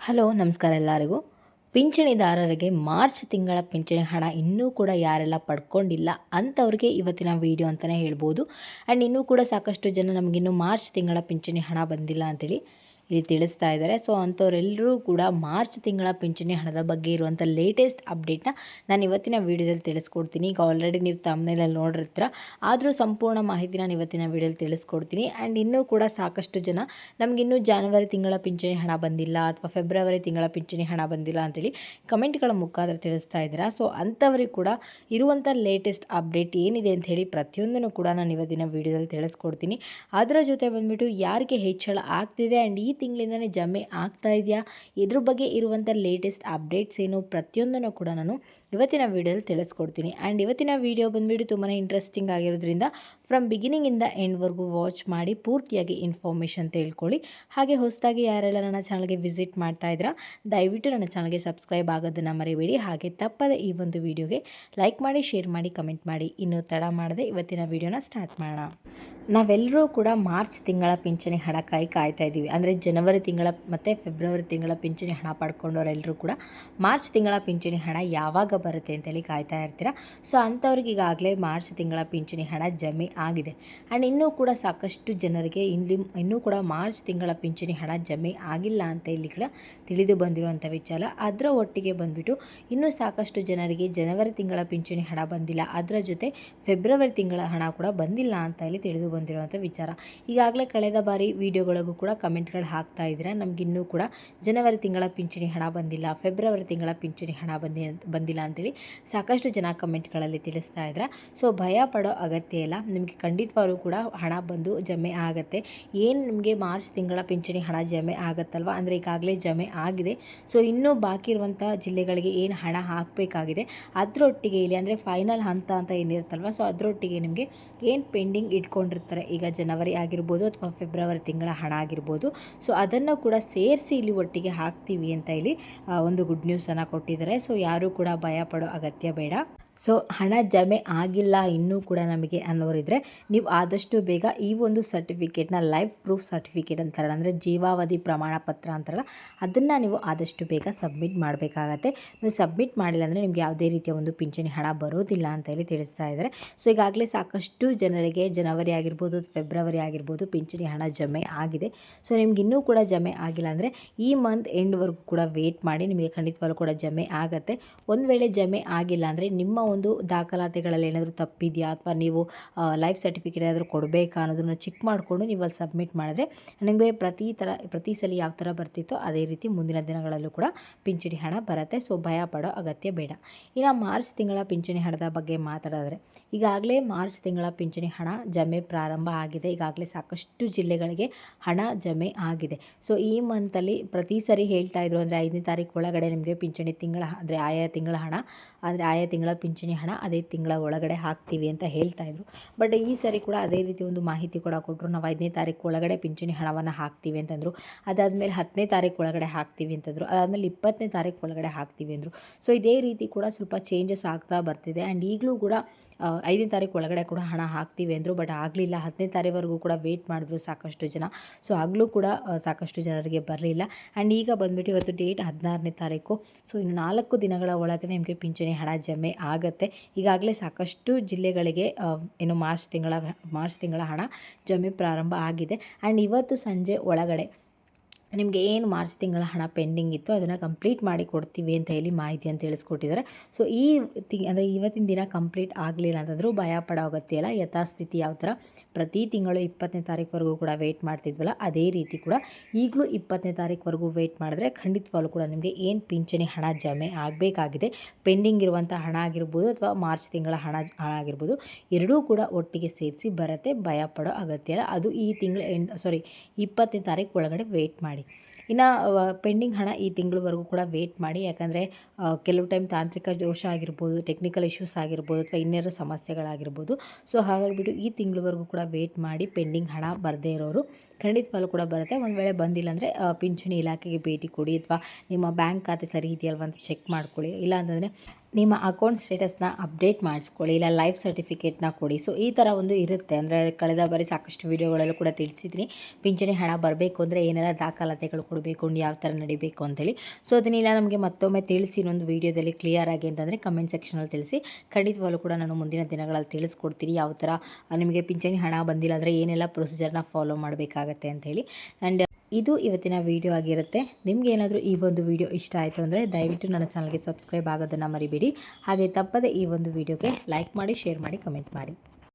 Hello ನಮಸ್ಕಾರ ಎಲ್ಲರಿಗೂ. ಪಿಂಚಣಿದಾರರಿಗೆ March ತಿಂಗಳ ಪಿಂಚಣಿ ಹಣ ಇನ್ನೂ ಕೂಡ ಯಾರೆಲ್ಲ ಪಡ್ಕೊಂಡಿಲ್ಲ ಅಂಥವ್ರಿಗೆ ಇವತ್ತಿನ ವೀಡಿಯೋ ಅಂತಲೇ ಹೇಳ್ಬೋದು. ಆ್ಯಂಡ್ ಇನ್ನೂ ಕೂಡ ಸಾಕಷ್ಟು ಜನ ನಮಗಿನ್ನೂ ಮಾರ್ಚ್ ತಿಂಗಳ ಪಿಂಚಣಿ ಹಣ ಬಂದಿಲ್ಲ ಅಂತೇಳಿ ಇಲ್ಲಿ ತಿಳಿಸ್ತಾ ಇದ್ದಾರೆ. ಸೊ ಅಂಥವರೆಲ್ಲರೂ ಕೂಡ ಮಾರ್ಚ್ ತಿಂಗಳ ಪಿಂಚಣಿ ಹಣದ ಬಗ್ಗೆ ಇರುವಂಥ ಲೇಟೆಸ್ಟ್ ಅಪ್ಡೇಟ್ನ ನಾನು ಇವತ್ತಿನ ವೀಡಿಯೋದಲ್ಲಿ ತಿಳಿಸ್ಕೊಡ್ತೀನಿ. ಈಗ ಆಲ್ರೆಡಿ ನೀವು ತಮ್ಮನೇಲಲ್ಲಿ ನೋಡಿರ್ತೀರ, ಆದರೂ ಸಂಪೂರ್ಣ ಮಾಹಿತಿನ ನಾನು ಇವತ್ತಿನ ವೀಡಿಯೋದಲ್ಲಿ ತಿಳಿಸ್ಕೊಡ್ತೀನಿ. ಆ್ಯಂಡ್ ಇನ್ನೂ ಕೂಡ ಸಾಕಷ್ಟು ಜನ ನಮಗಿನ್ನೂ ಜಾನ್ವರಿ ತಿಂಗಳ ಪಿಂಚಣಿ ಹಣ ಬಂದಿಲ್ಲ ಅಥವಾ ಫೆಬ್ರವರಿ ತಿಂಗಳ ಪಿಂಚಣಿ ಹಣ ಬಂದಿಲ್ಲ ಅಂತೇಳಿ ಕಮೆಂಟ್ಗಳ ಮುಖಾಂತರ ತಿಳಿಸ್ತಾ ಇದ್ದೀರಾ. ಸೊ ಅಂಥವ್ರಿಗೆ ಕೂಡ ಇರುವಂಥ ಲೇಟೆಸ್ಟ್ ಅಪ್ಡೇಟ್ ಏನಿದೆ ಅಂತ ಹೇಳಿ ಪ್ರತಿಯೊಂದನ್ನು ಕೂಡ ನಾನು ಇವತ್ತಿನ ವೀಡಿಯೋದಲ್ಲಿ ತಿಳಿಸ್ಕೊಡ್ತೀನಿ. ಅದರ ಜೊತೆ ಬಂದುಬಿಟ್ಟು ಯಾರಿಗೆ ಹೆಚ್ಚಳ ಆಗ್ತಿದೆ ಆ್ಯಂಡ್ ಈ ತಿಂಗಳಿಂದನೇ ಜಮೆ ಆಗ್ತಾ ಇದೆಯಾ, ಇದ್ರ ಬಗ್ಗೆ ಇರುವಂಥ ಲೇಟೆಸ್ಟ್ ಅಪ್ಡೇಟ್ಸ್ ಏನು ಪ್ರತಿಯೊಂದನ್ನು ಕೂಡ ನಾನು ಇವತ್ತಿನ ವೀಡಿಯೋದಲ್ಲಿ ತಿಳಿಸ್ಕೊಡ್ತೀನಿ. ಆ್ಯಂಡ್ ಇವತ್ತಿನ ವೀಡಿಯೋ ಬಂದುಬಿಟ್ಟು ತುಂಬಾ ಇಂಟ್ರೆಸ್ಟಿಂಗ್ ಆಗಿರೋದ್ರಿಂದ ಫ್ರಮ್ ಬಿಗಿನಿಂಗಿಂದ ಎಂಡ್ವರೆಗೂ ವಾಚ್ ಮಾಡಿ ಪೂರ್ತಿಯಾಗಿ ಇನ್ಫಾರ್ಮೇಷನ್ ತಿಳ್ಕೊಳ್ಳಿ. ಹಾಗೆ ಹೊಸದಾಗಿ ಯಾರೆಲ್ಲ ನನ್ನ ಚಾನಲ್ಗೆ ವಿಸಿಟ್ ಮಾಡ್ತಾ ಇದ್ದೀರಾ ದಯವಿಟ್ಟು ನನ್ನ ಚಾನಲ್ಗೆ ಸಬ್ಸ್ಕ್ರೈಬ್ ಆಗೋದನ್ನು ಮರಿಬೇಡಿ. ಹಾಗೆ ತಪ್ಪದೆ ಈ ಒಂದು ವಿಡಿಯೋಗೆ ಲೈಕ್ ಮಾಡಿ, ಶೇರ್ ಮಾಡಿ, ಕಮೆಂಟ್ ಮಾಡಿ. ಇನ್ನೂ ತಡ ಮಾಡದೆ ಇವತ್ತಿನ ವೀಡಿಯೋನ ಸ್ಟಾರ್ಟ್ ಮಾಡೋಣ. ನಾವೆಲ್ಲರೂ ಕೂಡ ಮಾರ್ಚ್ ತಿಂಗಳ ಪಿಂಚಣಿ ಹಣಕ್ಕಾಗಿ ಕಾಯ್ತಾ ಇದ್ದೀವಿ. ಅಂದರೆ ಜನವರಿ ತಿಂಗಳ ಮತ್ತು ಫೆಬ್ರವರಿ ತಿಂಗಳ ಪಿಂಚಣಿ ಹಣ ಪಡ್ಕೊಂಡವರೆಲ್ಲರೂ ಕೂಡ ಮಾರ್ಚ್ ತಿಂಗಳ ಪಿಂಚಣಿ ಹಣ ಯಾವಾಗ ಬರುತ್ತೆ ಅಂತೇಳಿ ಕಾಯ್ತಾ ಇರ್ತೀರ. ಸೊ ಅಂಥವ್ರಿಗೆ ಈಗಾಗಲೇ ಮಾರ್ಚ್ ತಿಂಗಳ ಪಿಂಚಣಿ ಹಣ ಜಮೆ ಆಗಿದೆ. ಆ್ಯಂಡ್ ಇನ್ನೂ ಕೂಡ ಸಾಕಷ್ಟು ಜನರಿಗೆ ಇನ್ನೂ ಕೂಡ ಮಾರ್ಚ್ ತಿಂಗಳ ಪಿಂಚಣಿ ಹಣ ಜಮೆ ಆಗಿಲ್ಲ ಅಂತ ಇಲ್ಲಿ ಕೂಡ ತಿಳಿದು ಬಂದಿರುವಂಥ ವಿಚಾರ. ಅದರ ಒಟ್ಟಿಗೆ ಬಂದುಬಿಟ್ಟು ಇನ್ನೂ ಸಾಕಷ್ಟು ಜನರಿಗೆ ಜನವರಿ ತಿಂಗಳ ಪಿಂಚಣಿ ಹಣ ಬಂದಿಲ್ಲ, ಅದರ ಜೊತೆ ಫೆಬ್ರವರಿ ತಿಂಗಳ ಹಣ ಕೂಡ ಬಂದಿಲ್ಲ ಅಂತ ಇಲ್ಲಿ ತಿಳಿದು ಬಂದಿರುವಂಥ ವಿಚಾರ. ಈಗಾಗಲೇ ಕಳೆದ ಬಾರಿ ವಿಡಿಯೋಗಳಿಗೂ ಕೂಡ ಕಮೆಂಟ್ಗಳು ಹಾಕ್ತಾ ಇದ್ದೀರಾ, ನಮಗಿನ್ನೂ ಕೂಡ ಜನವರಿ ತಿಂಗಳ ಪಿಂಚಣಿ ಹಣ ಬಂದಿಲ್ಲ, ಫೆಬ್ರವರಿ ತಿಂಗಳ ಪಿಂಚಣಿ ಹಣ ಬಂದಿಲ್ಲ ಅಂತೇಳಿ ಸಾಕಷ್ಟು ಜನ ಕಮೆಂಟ್ಗಳಲ್ಲಿ ತಿಳಿಸ್ತಾ ಇದ್ದಾರೆ. ಸೊ ಭಯ ಪಡೋ ಅಗತ್ಯ ಇಲ್ಲ, ನಿಮಗೆ ಖಂಡಿತವಾಗ್ಲೂ ಕೂಡ ಹಣ ಬಂದು ಜಮೆ ಆಗುತ್ತೆ. ಏನು ನಿಮಗೆ ಮಾರ್ಚ್ ತಿಂಗಳ ಪಿಂಚಣಿ ಹಣ ಜಮೆ ಆಗುತ್ತಲ್ವ, ಅಂದರೆ ಈಗಾಗಲೇ ಜಮೆ ಆಗಿದೆ. ಸೊ ಇನ್ನೂ ಬಾಕಿ ಇರುವಂಥ ಜಿಲ್ಲೆಗಳಿಗೆ ಏನು ಹಣ ಹಾಕಬೇಕಾಗಿದೆ ಅದರೊಟ್ಟಿಗೆ ಇಲ್ಲಿ ಅಂದರೆ ಫೈನಲ್ ಹಂತ ಅಂತ ಏನಿರುತ್ತಲ್ವ, ಸೊ ಅದರೊಟ್ಟಿಗೆ ನಿಮಗೆ ಏನು ಪೆಂಡಿಂಗ್ ಇಟ್ಕೊಂಡಿರ್ತಾರೆ, ಈಗ ಜನವರಿ ಆಗಿರ್ಬೋದು ಅಥವಾ ಫೆಬ್ರವರಿ ತಿಂಗಳ ಹಣ ಆಗಿರ್ಬೋದು, ಸೊ ಅದನ್ನು ಕೂಡ ಸೇರಿಸಿ ಇಲ್ಲಿ ಒಟ್ಟಿಗೆ ಹಾಕ್ತೀವಿ ಅಂತ ಇಲ್ಲಿ ಒಂದು ಗುಡ್ ನ್ಯೂಸನ್ನು ಕೊಟ್ಟಿದ್ದಾರೆ. ಸೊ ಯಾರೂ ಕೂಡ ಭಯ ಪಡೋ ಅಗತ್ಯ ಬೇಡ. ಸೊ ಹಣ ಜಮೆ ಆಗಿಲ್ಲ ಇನ್ನೂ ಕೂಡ ನಮಗೆ ಅನ್ನೋರಿದ್ರೆ ನೀವು ಆದಷ್ಟು ಬೇಗ ಈ ಒಂದು ಸರ್ಟಿಫಿಕೇಟ್ನ ಲೈಫ್ ಪ್ರೂಫ್ ಸರ್ಟಿಫಿಕೇಟ್ ಅಂತಾರಲ್ಲ, ಅಂದರೆ ಜೀವಾವಧಿ ಪ್ರಮಾಣ ಪತ್ರ ಅಂತಾರಲ್ಲ, ಅದನ್ನು ನೀವು ಆದಷ್ಟು ಬೇಗ ಸಬ್ಮಿಟ್ ಮಾಡಬೇಕಾಗತ್ತೆ. ನೀವು ಸಬ್ಮಿಟ್ ಮಾಡಿಲ್ಲ ಅಂದರೆ ನಿಮಗೆ ಯಾವುದೇ ರೀತಿಯ ಒಂದು ಪಿಂಚಣಿ ಹಣ ಬರೋದಿಲ್ಲ ಅಂತ ಹೇಳಿ ತಿಳಿಸ್ತಾ ಇದ್ದಾರೆ. ಸೊ ಈಗಾಗಲೇ ಸಾಕಷ್ಟು ಜನರಿಗೆ ಜನವರಿ ಆಗಿರ್ಬೋದು ಫೆಬ್ರವರಿ ಆಗಿರ್ಬೋದು ಪಿಂಚಣಿ ಹಣ ಜಮೆ ಆಗಿದೆ. ಸೊ ನಿಮ್ಗೆ ಇನ್ನೂ ಕೂಡ ಜಮೆ ಆಗಿಲ್ಲ ಅಂದರೆ ಈ ಮಂತ್ ಎಂಡ್ವರೆಗೂ ಕೂಡ ವೇಟ್ ಮಾಡಿ, ನಿಮಗೆ ಖಂಡಿತವಾಗ್ಲೂ ಕೂಡ ಜಮೆ ಆಗುತ್ತೆ. ಒಂದು ವೇಳೆ ಜಮೆ ಆಗಿಲ್ಲ ಅಂದರೆ ನಿಮ್ಮ ಒಂದು ದಾಖಲಾತಿಗಳಲ್ಲಿ ಏನಾದರೂ ತಪ್ಪಿದೆಯಾ ಅಥವಾ ನೀವು ಲೈಫ್ ಸರ್ಟಿಫಿಕೇಟ್ ಏನಾದರೂ ಕೊಡಬೇಕಾ ಅನ್ನೋದನ್ನು ಚೆಕ್ ಮಾಡಿಕೊಂಡು ನೀವು ಅಲ್ಲಿ ಸಬ್ಮಿಟ್ ಮಾಡಿದ್ರೆ ನಿಮಗೆ ಪ್ರತಿ ಸಲ ಯಾವ ಥರ ಬರ್ತಿತ್ತೋ ಅದೇ ರೀತಿ ಮುಂದಿನ ದಿನಗಳಲ್ಲೂ ಕೂಡ ಪಿಂಚಣಿ ಹಣ ಬರುತ್ತೆ. ಸೊ ಭಯ ಪಡೋ ಅಗತ್ಯ ಬೇಡ. ಇನ್ನು ಮಾರ್ಚ್ ತಿಂಗಳ ಪಿಂಚಣಿ ಹಣದ ಬಗ್ಗೆ ಮಾತಾಡಿದ್ರೆ ಈಗಾಗಲೇ ಮಾರ್ಚ್ ತಿಂಗಳ ಪಿಂಚಣಿ ಹಣ ಜಮೆ ಪ್ರಾರಂಭ ಆಗಿದೆ. ಈಗಾಗಲೇ ಸಾಕಷ್ಟು ಜಿಲ್ಲೆಗಳಿಗೆ ಹಣ ಜಮೆ ಆಗಿದೆ. ಸೊ ಈ ಮಂತಲ್ಲಿ ಪ್ರತಿ ಸರಿ ಹೇಳ್ತಾ ಇದ್ರು, ಅಂದರೆ 5ನೇ ತಾರೀಕು ಒಳಗಡೆ ನಿಮಗೆ ಪಿಂಚಣಿ ತಿಂಗಳ ಅಂದರೆ ಆಯಾ ತಿಂಗಳ ಹಣ ಅಂದರೆ ಆಯಾ ತಿಂಗಳ ಪಿಂಚಣಿ ಹಣ ಅದೇ ತಿಂಗಳ ಒಳಗಡೆ ಹಾಕ್ತೀವಿ ಅಂತ ಹೇಳ್ತಾಯಿದ್ರು. ಬಟ್ ಈ ಸರಿ ಕೂಡ ಅದೇ ರೀತಿ ಒಂದು ಮಾಹಿತಿ ಕೂಡ ಕೊಟ್ಟರು, ನಾವು 5ನೇ ತಾರೀಕು ಒಳಗಡೆ ಪಿಂಚಣಿ ಹಣವನ್ನು ಹಾಕ್ತೀವಿ ಅಂತಂದರು. ಅದಾದಮೇಲೆ 10ನೇ ತಾರೀಕು ಒಳಗಡೆ ಹಾಕ್ತೀವಿ ಅಂತಂದರು. ಅದಾದಮೇಲೆ 20ನೇ ತಾರೀಕು ಒಳಗಡೆ ಹಾಕ್ತೀವಿ ಅಂದರು. ಸೊ ಇದೇ ರೀತಿ ಕೂಡ ಸ್ವಲ್ಪ ಚೇಂಜಸ್ ಆಗ್ತಾ ಬರ್ತಿದೆ. ಆ್ಯಂಡ್ ಈಗಲೂ ಕೂಡ 5ನೇ ತಾರೀಕು ಒಳಗಡೆ ಕೂಡ ಹಣ ಹಾಕ್ತೀವಿ ಅಂದರು. ಬಟ್ ಆಗಲಿಲ್ಲ, 10ನೇ ತಾರೀವರೆಗೂ ಕೂಡ ವೆಯ್ಟ್ ಮಾಡಿದ್ರು ಸಾಕಷ್ಟು ಜನ. ಸೊ ಆಗಲೂ ಕೂಡ ಸಾಕಷ್ಟು ಜನರಿಗೆ ಬರಲಿಲ್ಲ. ಆ್ಯಂಡ್ ಈಗ ಬಂದುಬಿಟ್ಟು ಇವತ್ತು ಡೇಟ್ 16ನೇ ತಾರೀಕು. ಸೊ ಇನ್ನು 4 ದಿನಗಳ ಒಳಗೆ ನಿಮಗೆ ಪಿಂಚಣಿ ಹಣ ಜಮೆ ಆಗುತ್ತೆ. ಈಗಾಗಲೇ ಸಾಕಷ್ಟು ಜಿಲ್ಲೆಗಳಿಗೆ ಏನು ಮಾರ್ಚ್ ತಿಂಗಳ ಹಣ ಜಮೆ ಪ್ರಾರಂಭ ಆಗಿದೆ. ಆ್ಯಂಡ್ ಇವತ್ತು ಸಂಜೆ ಒಳಗಡೆ ನಿಮಗೆ ಏನು ಮಾರ್ಚ್ ತಿಂಗಳ ಹಣ ಪೆಂಡಿಂಗ್ ಇತ್ತು ಅದನ್ನು ಕಂಪ್ಲೀಟ್ ಮಾಡಿ ಕೊಡ್ತೀವಿ ಅಂತ ಹೇಳಿ ಮಾಹಿತಿಯನ್ನು ತಿಳಿಸ್ಕೊಟ್ಟಿದ್ದಾರೆ. ಸೊ ಅಂದರೆ ಇವತ್ತಿನ ದಿನ ಕಂಪ್ಲೀಟ್ ಆಗಲಿಲ್ಲ ಅಂತಂದರೂ ಭಯ ಪಡೋ ಅಗತ್ಯ ಇಲ್ಲ. ಯಥಾಸ್ಥಿತಿ ಯಾವ ಥರ ಪ್ರತಿ ತಿಂಗಳು 20ನೇ ತಾರೀಕುವರೆಗೂ ಕೂಡ ವೆಯ್ಟ್ ಮಾಡ್ತಿದ್ವಲ್ಲ ಅದೇ ರೀತಿ ಕೂಡ ಈಗಲೂ 20ನೇ ತಾರೀಕುವರೆಗೂ ವೆಯ್ಟ್ ಮಾಡಿದ್ರೆ ಖಂಡಿತವಾಗ್ಲೂ ಕೂಡ ನಿಮಗೆ ಏನು ಪಿಂಚಣಿ ಹಣ ಜಮೆ ಆಗಬೇಕಾಗಿದೆ, ಪೆಂಡಿಂಗ್ ಇರುವಂಥ ಹಣ ಆಗಿರ್ಬೋದು ಅಥವಾ ಮಾರ್ಚ್ ತಿಂಗಳ ಹಣ ಆಗಿರ್ಬೋದು, ಎರಡೂ ಕೂಡ ಒಟ್ಟಿಗೆ ಸೇರಿಸಿ ಬರುತ್ತೆ. ಭಯ ಪಡೋ ಅಗತ್ಯ ಇಲ್ಲ. ಅದು ಈ ತಿಂಗಳ 20ನೇ ತಾರೀಕು ಒಳಗಡೆ ವೆಯ್ಟ್ ಮಾಡಿ. ಇನ್ನು ಪೆಂಡಿಂಗ್ ಹಣ ಈ ತಿಂಗಳವರೆಗೂ ಕೂಡ ವೆಯ್ಟ್ ಮಾಡಿ. ಯಾಕಂದರೆ ಕೆಲವು ಟೈಮ್ ತಾಂತ್ರಿಕ ದೋಷ ಆಗಿರ್ಬೋದು, ಟೆಕ್ನಿಕಲ್ ಇಶ್ಯೂಸ್ ಆಗಿರ್ಬೋದು ಅಥವಾ ಇನ್ನೇನು ಸಮಸ್ಯೆಗಳಾಗಿರ್ಬೋದು. ಸೊ ಹಾಗಾಗಿಬಿಟ್ಟು ಈ ತಿಂಗಳವರೆಗೂ ಕೂಡ ವೆಯ್ಟ್ ಮಾಡಿ. ಪೆಂಡಿಂಗ್ ಹಣ ಬರದೇ ಇರೋರು ಖಂಡಿತವಾಗ್ಲೂ ಕೂಡ ಬರುತ್ತೆ. ಒಂದು ವೇಳೆ ಬಂದಿಲ್ಲ ಅಂದರೆ ಪಿಂಚಣಿ ಇಲಾಖೆಗೆ ಭೇಟಿ ಕೊಡಿ ಅಥವಾ ನಿಮ್ಮ ಬ್ಯಾಂಕ್ ಖಾತೆ ಸರಿ ಇದೆಯಲ್ವ ಅಂತ ಚೆಕ್ ಮಾಡ್ಕೊಳ್ಳಿ. ಇಲ್ಲ ಅಂತಂದರೆ ನಿಮ್ಮ ಅಕೌಂಟ್ ಸ್ಟೇಟಸ್ನ ಅಪ್ಡೇಟ್ ಮಾಡಿಸ್ಕೊಳ್ಳಿ, ಇಲ್ಲ ಲೈಫ್ ಸರ್ಟಿಫಿಕೇಟ್ನ ಕೊಡಿ. ಸೊ ಈ ಥರ ಒಂದು ಇರುತ್ತೆ. ಅಂದರೆ ಕಳೆದ ಬಾರಿ ಸಾಕಷ್ಟು ವೀಡಿಯೋಗಳಲ್ಲೂ ಕೂಡ ತಿಳಿಸಿದ್ದೀನಿ, ಪಿಂಚಣಿ ಹಣ ಬರಬೇಕು ಅಂದರೆ ಏನೆಲ್ಲ ದಾಖಲಾತಿಗಳು ಕೊಡಬೇಕು, ಯಾವ ಥರ ನಡಿಬೇಕು ಅಂತೇಳಿ. ಸೊ ಅದನ್ನೆಲ್ಲ ನಮಗೆ ಮತ್ತೊಮ್ಮೆ ತಿಳಿಸಿ ಇನ್ನೊಂದು ವೀಡಿಯೋದಲ್ಲಿ ಕ್ಲಿಯರ್ ಆಗಿ ಅಂತಂದರೆ ಕಮೆಂಟ್ ಸೆಕ್ಷನಲ್ಲಿ ತಿಳಿಸಿ. ಖಂಡಿತವಾಗ್ಲೂ ಕೂಡ ನಾನು ಮುಂದಿನ ದಿನಗಳಲ್ಲಿ ತಿಳಿಸ್ಕೊಡ್ತೀನಿ ಯಾವ ಥರ ನಿಮಗೆ ಪಿಂಚಣಿ ಹಣ ಬಂದಿಲ್ಲ ಅಂದರೆ ಏನೆಲ್ಲ ಪ್ರೊಸೀಜರ್ನ ಫಾಲೋ ಮಾಡಬೇಕಾಗತ್ತೆ ಅಂಥೇಳಿ. ಆ್ಯಂಡ್ ಇದು ಇವತ್ತಿನ ವಿಡಿಯೋ ಆಗಿರುತ್ತೆ. ನಿಮ್ಗೆ ಏನಾದರೂ ಈ ಒಂದು ವಿಡಿಯೋ ಇಷ್ಟ ಆಯಿತು ಅಂದರೆ ದಯವಿಟ್ಟು ನನ್ನ ಚಾನಲ್ಗೆ ಸಬ್ಸ್ಕ್ರೈಬ್ ಆಗೋದನ್ನು ಮರಿಬೇಡಿ. ಹಾಗೆ ತಪ್ಪದೆ ಈ ಒಂದು ವಿಡಿಯೋಗೆ ಲೈಕ್ ಮಾಡಿ, ಶೇರ್ ಮಾಡಿ, ಕಮೆಂಟ್ ಮಾಡಿ.